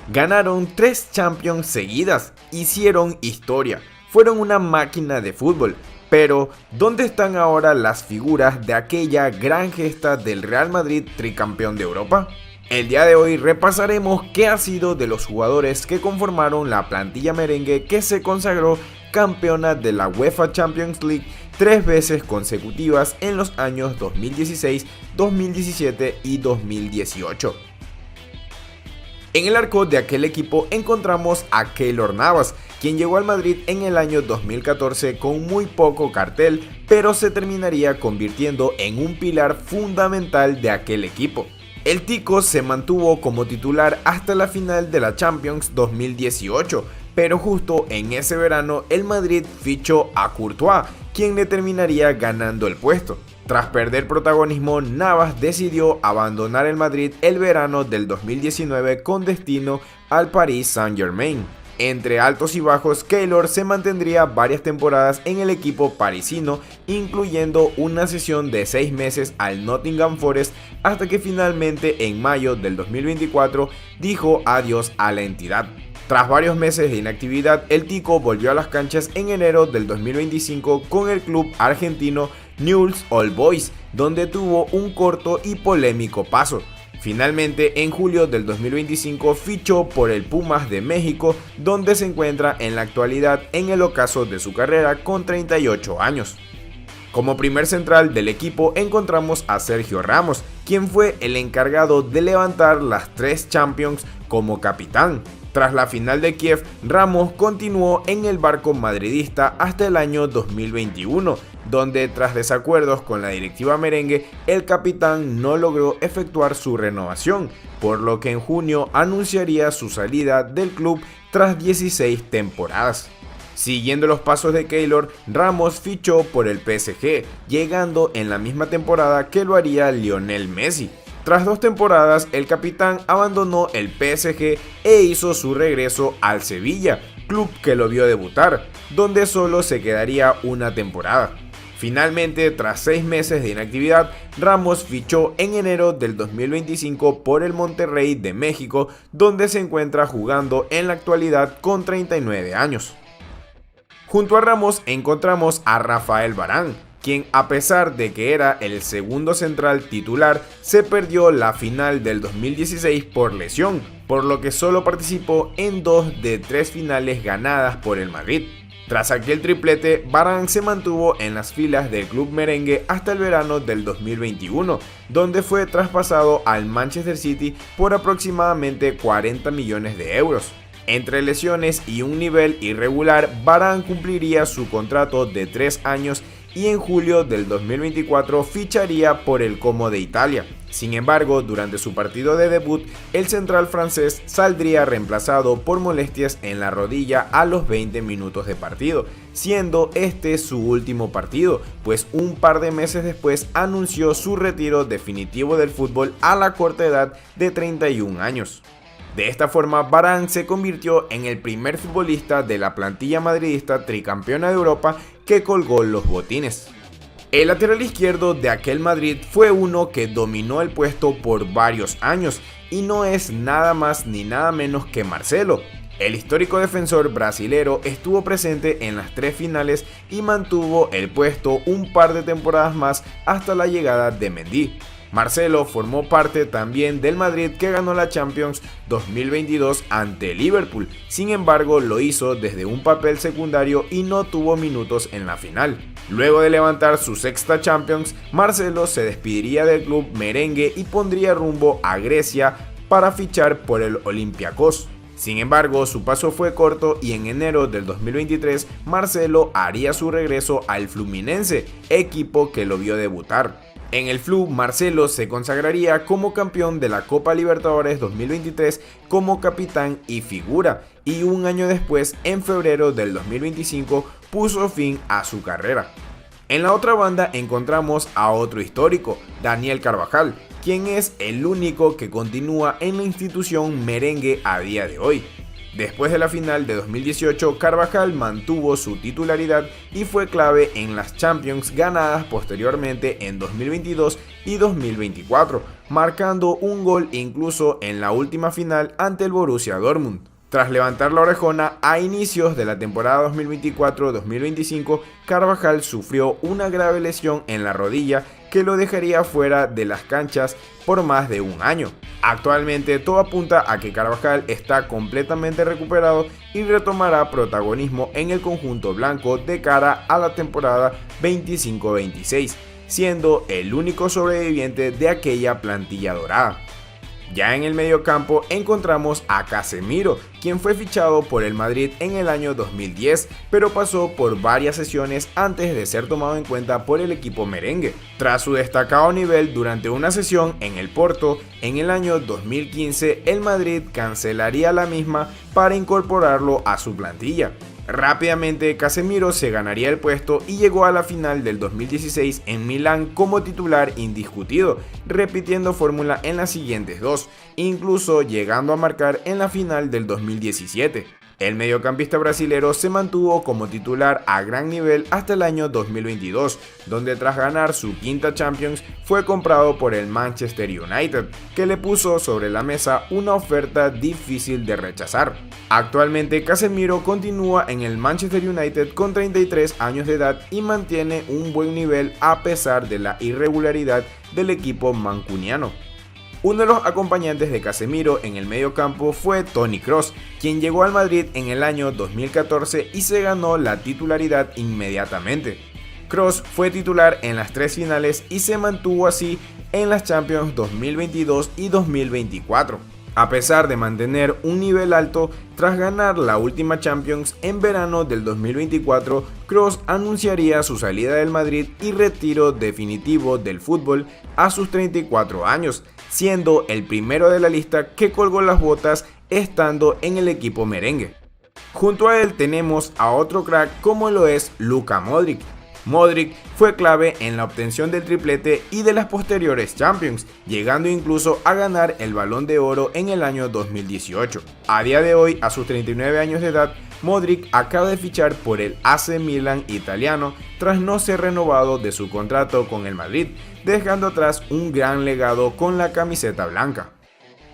Ganaron 3 Champions seguidas, hicieron historia, fueron una máquina de fútbol. Pero, ¿dónde están ahora las figuras de aquella gran gesta del Real Madrid tricampeón de Europa? El día de hoy repasaremos qué ha sido de los jugadores que conformaron la plantilla merengue que se consagró campeona de la UEFA Champions League 3 veces consecutivas en los años 2016, 2017 y 2018. En el arco de aquel equipo encontramos a Keylor Navas, quien llegó al Madrid en el año 2014 con muy poco cartel, pero se terminaría convirtiendo en un pilar fundamental de aquel equipo. El tico se mantuvo como titular hasta la final de la Champions 2018, pero justo en ese verano el Madrid fichó a Courtois, quien le terminaría ganando el puesto. Tras perder protagonismo, Navas decidió abandonar el Madrid el verano del 2019 con destino al Paris Saint-Germain. Entre altos y bajos, Keylor se mantendría varias temporadas en el equipo parisino, incluyendo una cesión de 6 meses al Nottingham Forest, hasta que finalmente en mayo del 2024 dijo adiós a la entidad. Tras varios meses de inactividad, el tico volvió a las canchas en enero del 2025 con el club argentino Newell's Old Boys, donde tuvo un corto y polémico paso. Finalmente, en julio del 2025 fichó por el Pumas de México, donde se encuentra en la actualidad en el ocaso de su carrera con 38 años. Como primer central del equipo encontramos a Sergio Ramos, quien fue el encargado de levantar las 3 Champions como capitán. Tras la final de Kiev, Ramos continuó en el barco madridista hasta el año 2021, donde tras desacuerdos con la directiva merengue, el capitán no logró efectuar su renovación, por lo que en junio anunciaría su salida del club tras 16 temporadas. Siguiendo los pasos de Keylor, Ramos fichó por el PSG, llegando en la misma temporada que lo haría Lionel Messi. Tras 2 temporadas, el capitán abandonó el PSG e hizo su regreso al Sevilla, club que lo vio debutar, donde solo se quedaría una temporada. Finalmente, tras 6 meses de inactividad, Ramos fichó en enero del 2025 por el Monterrey de México, donde se encuentra jugando en la actualidad con 39 años. Junto a Ramos encontramos a Rafael Varane, quien a pesar de que era el segundo central titular, se perdió la final del 2016 por lesión, por lo que solo participó en 2 de 3 finales ganadas por el Madrid. Tras aquel triplete, Varane se mantuvo en las filas del club merengue hasta el verano del 2021, donde fue traspasado al Manchester City por aproximadamente 40 millones de euros. Entre lesiones y un nivel irregular, Varane cumpliría su contrato de 3 años y en julio del 2024 ficharía por el Como de Italia. Sin embargo, durante su partido de debut, el central francés saldría reemplazado por molestias en la rodilla a los 20 minutos de partido, siendo este su último partido, pues un par de meses después anunció su retiro definitivo del fútbol a la corta edad de 31 años. De esta forma, Varane se convirtió en el primer futbolista de la plantilla madridista tricampeona de Europa que colgó los botines. El lateral izquierdo de aquel Madrid fue uno que dominó el puesto por varios años y no es nada más ni nada menos que Marcelo. El histórico defensor brasilero estuvo presente en las 3 finales y mantuvo el puesto un par de temporadas más hasta la llegada de Mendy. Marcelo formó parte también del Madrid que ganó la Champions 2022 ante Liverpool, sin embargo lo hizo desde un papel secundario y no tuvo minutos en la final. Luego de levantar su 6ª Champions, Marcelo se despediría del club merengue y pondría rumbo a Grecia para fichar por el Olympiacos. Sin embargo, su paso fue corto y en enero del 2023 Marcelo haría su regreso al Fluminense, equipo que lo vio debutar. En el Flu, Marcelo se consagraría como campeón de la Copa Libertadores 2023 como capitán y figura, y un año después, en febrero del 2025, puso fin a su carrera. En la otra banda encontramos a otro histórico, Daniel Carvajal, quien es el único que continúa en la institución merengue a día de hoy. Después de la final de 2018, Carvajal mantuvo su titularidad y fue clave en las Champions ganadas posteriormente en 2022 y 2024, marcando un gol incluso en la última final ante el Borussia Dortmund. Tras levantar la orejona a inicios de la temporada 2024-2025, Carvajal sufrió una grave lesión en la rodilla que lo dejaría fuera de las canchas por más de un año. Actualmente todo apunta a que Carvajal está completamente recuperado y retomará protagonismo en el conjunto blanco de cara a la temporada 25-26, siendo el único sobreviviente de aquella plantilla dorada. Ya en el mediocampo encontramos a Casemiro, quien fue fichado por el Madrid en el año 2010, pero pasó por varias sesiones antes de ser tomado en cuenta por el equipo merengue. Tras su destacado nivel durante una sesión en el Porto, en el año 2015 el Madrid cancelaría la misma para incorporarlo a su plantilla. Rápidamente Casemiro se ganaría el puesto y llegó a la final del 2016 en Milán como titular indiscutido, repitiendo fórmula en las siguientes dos, incluso llegando a marcar en la final del 2017. El mediocampista brasilero se mantuvo como titular a gran nivel hasta el año 2022, donde tras ganar su quinta Champions fue comprado por el Manchester United, que le puso sobre la mesa una oferta difícil de rechazar. Actualmente Casemiro continúa en el Manchester United con 33 años de edad y mantiene un buen nivel a pesar de la irregularidad del equipo mancuniano. Uno de los acompañantes de Casemiro en el mediocampo fue Toni Kroos, quien llegó al Madrid en el año 2014 y se ganó la titularidad inmediatamente. Kroos fue titular en las tres finales y se mantuvo así en las Champions 2022 y 2024. A pesar de mantener un nivel alto, tras ganar la última Champions en verano del 2024, Kroos anunciaría su salida del Madrid y retiro definitivo del fútbol a sus 34 años, siendo el primero de la lista que colgó las botas estando en el equipo merengue. Junto a él tenemos a otro crack como lo es Luka Modric. Modric fue clave en la obtención del triplete y de las posteriores Champions, llegando incluso a ganar el Balón de Oro en el año 2018. A día de hoy, a sus 39 años de edad, Modric acaba de fichar por el AC Milan italiano tras no ser renovado de su contrato con el Madrid, dejando atrás un gran legado con la camiseta blanca.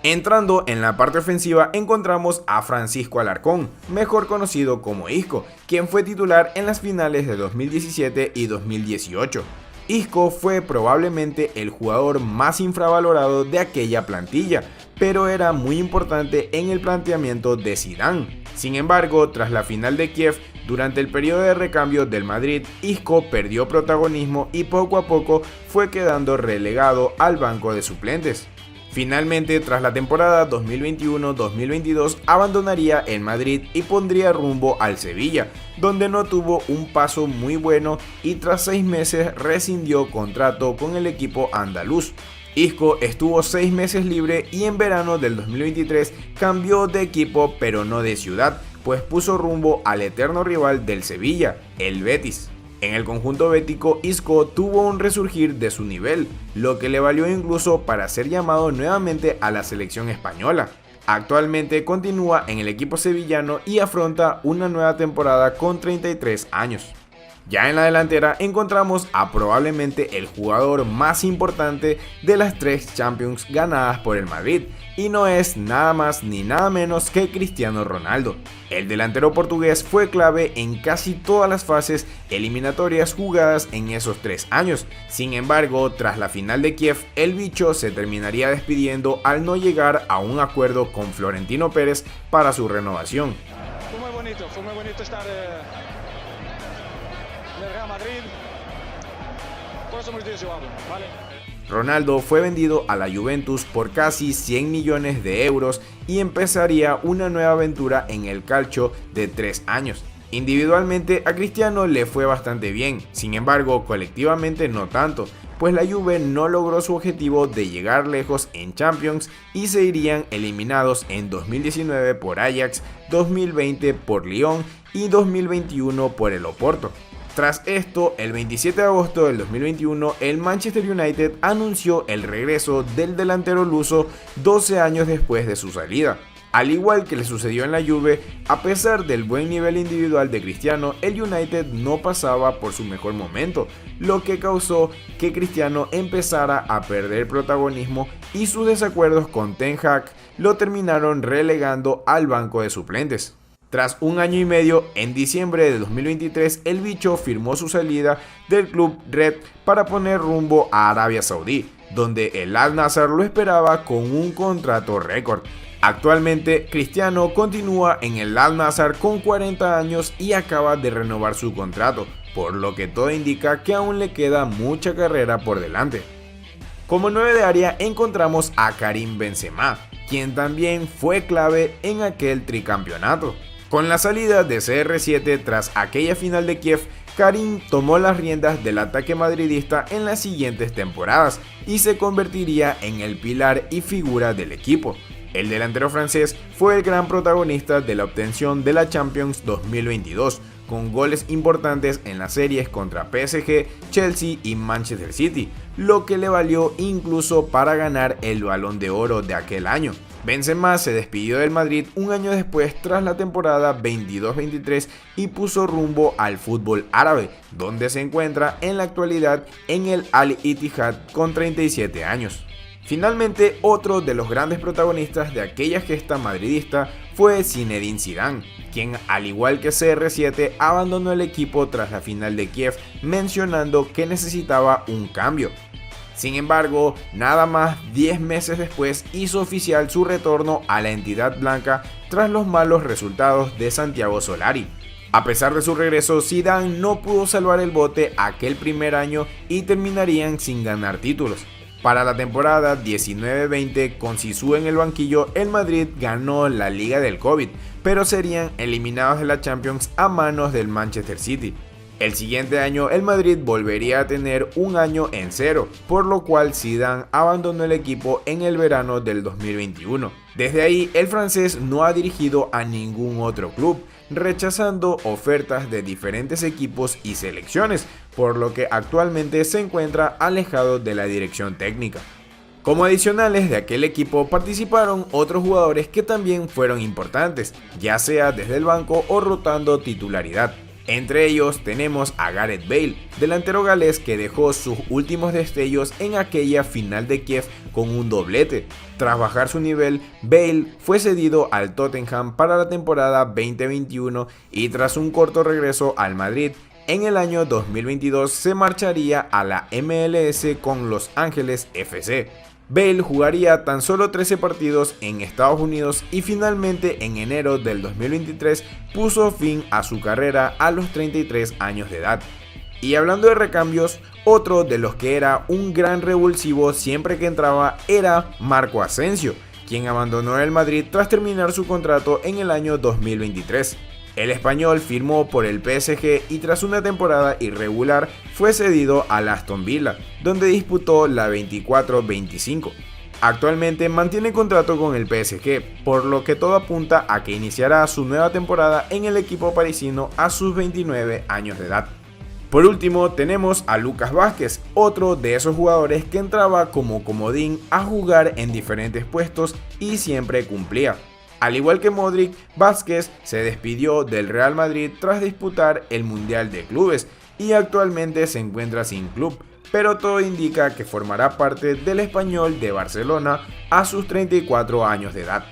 Entrando en la parte ofensiva encontramos a Francisco Alarcón, mejor conocido como Isco, quien fue titular en las finales de 2017 y 2018. Isco fue probablemente el jugador más infravalorado de aquella plantilla, pero era muy importante en el planteamiento de Zidane. Sin embargo, tras la final de Kiev, durante el periodo de recambio del Madrid, Isco perdió protagonismo y poco a poco fue quedando relegado al banco de suplentes. Finalmente, tras la temporada 2021-2022, abandonaría el Madrid y pondría rumbo al Sevilla, donde no tuvo un paso muy bueno y tras 6 meses rescindió contrato con el equipo andaluz. Isco estuvo 6 meses libre y en verano del 2023 cambió de equipo pero no de ciudad, pues puso rumbo al eterno rival del Sevilla, el Betis. En el conjunto bético, Isco tuvo un resurgir de su nivel, lo que le valió incluso para ser llamado nuevamente a la selección española. Actualmente continúa en el equipo sevillano y afronta una nueva temporada con 33 años. Ya en la delantera encontramos a probablemente el jugador más importante de las 3 Champions ganadas por el Madrid, y no es nada más ni nada menos que Cristiano Ronaldo. El delantero portugués fue clave en casi todas las fases eliminatorias jugadas en esos 3 años. Sin embargo, tras la final de Kiev, el bicho se terminaría despidiendo al no llegar a un acuerdo con Florentino Pérez para su renovación. Fue muy bonito estar en el Real Madrid. Por eso hemos dicho algo, ¿vale? Ronaldo fue vendido a la Juventus por casi 100 millones de euros y empezaría una nueva aventura en el calcio de 3 años. Individualmente a Cristiano le fue bastante bien, sin embargo colectivamente no tanto, pues la Juve no logró su objetivo de llegar lejos en Champions y se irían eliminados en 2019 por Ajax, 2020 por Lyon y 2021 por el Oporto. Tras esto, el 27 de agosto del 2021, el Manchester United anunció el regreso del delantero luso 12 años después de su salida. Al igual que le sucedió en la Juve, a pesar del buen nivel individual de Cristiano, el United no pasaba por su mejor momento, lo que causó que Cristiano empezara a perder protagonismo y sus desacuerdos con Ten Hag lo terminaron relegando al banco de suplentes. Tras un año y medio, en diciembre de 2023, el bicho firmó su salida del club Red para poner rumbo a Arabia Saudí, donde el Al-Nassr lo esperaba con un contrato récord. Actualmente, Cristiano continúa en el Al-Nassr con 40 años y acaba de renovar su contrato, por lo que todo indica que aún le queda mucha carrera por delante. Como 9 de área encontramos a Karim Benzema, quien también fue clave en aquel tricampeonato. Con la salida de CR7 tras aquella final de Kiev, Karim tomó las riendas del ataque madridista en las siguientes temporadas y se convertiría en el pilar y figura del equipo. El delantero francés fue el gran protagonista de la obtención de la Champions 2022, con goles importantes en las series contra PSG, Chelsea y Manchester City, lo que le valió incluso para ganar el Balón de Oro de aquel año. Benzema se despidió del Madrid un año después tras la temporada 22-23 y puso rumbo al fútbol árabe, donde se encuentra en la actualidad en el Al-Ittihad con 37 años. Finalmente, otro de los grandes protagonistas de aquella gesta madridista fue Zinedine Zidane, quien al igual que CR7 abandonó el equipo tras la final de Kiev mencionando que necesitaba un cambio. Sin embargo, nada más 10 meses después hizo oficial su retorno a la entidad blanca tras los malos resultados de Santiago Solari. A pesar de su regreso, Zidane no pudo salvar el bote aquel primer año y terminarían sin ganar títulos. Para la temporada 19-20, con Zizou en el banquillo, el Madrid ganó la Liga del COVID, pero serían eliminados de la Champions a manos del Manchester City. El siguiente año, el Madrid volvería a tener un año en cero, por lo cual Zidane abandonó el equipo en el verano del 2021. Desde ahí, el francés no ha dirigido a ningún otro club, rechazando ofertas de diferentes equipos y selecciones, por lo que actualmente se encuentra alejado de la dirección técnica. Como adicionales de aquel equipo participaron otros jugadores que también fueron importantes, ya sea desde el banco o rotando titularidad. Entre ellos tenemos a Gareth Bale, delantero galés que dejó sus últimos destellos en aquella final de Kiev con un doblete. Tras bajar su nivel, Bale fue cedido al Tottenham para la temporada 2021 y tras un corto regreso al Madrid, en el año 2022 se marcharía a la MLS con Los Ángeles FC. Bale jugaría tan solo 13 partidos en Estados Unidos y finalmente en enero del 2023 puso fin a su carrera a los 33 años de edad. Y hablando de recambios, otro de los que era un gran revulsivo siempre que entraba era Marco Asensio, quien abandonó el Madrid tras terminar su contrato en el año 2023. El español firmó por el PSG y tras una temporada irregular fue cedido al Aston Villa, donde disputó la 24-25. Actualmente mantiene contrato con el PSG, por lo que todo apunta a que iniciará su nueva temporada en el equipo parisino a sus 29 años de edad. Por último tenemos a Lucas Vázquez, otro de esos jugadores que entraba como comodín a jugar en diferentes puestos y siempre cumplía. Al igual que Modric, Vázquez se despidió del Real Madrid tras disputar el Mundial de Clubes y actualmente se encuentra sin club, pero todo indica que formará parte del Español de Barcelona a sus 34 años de edad.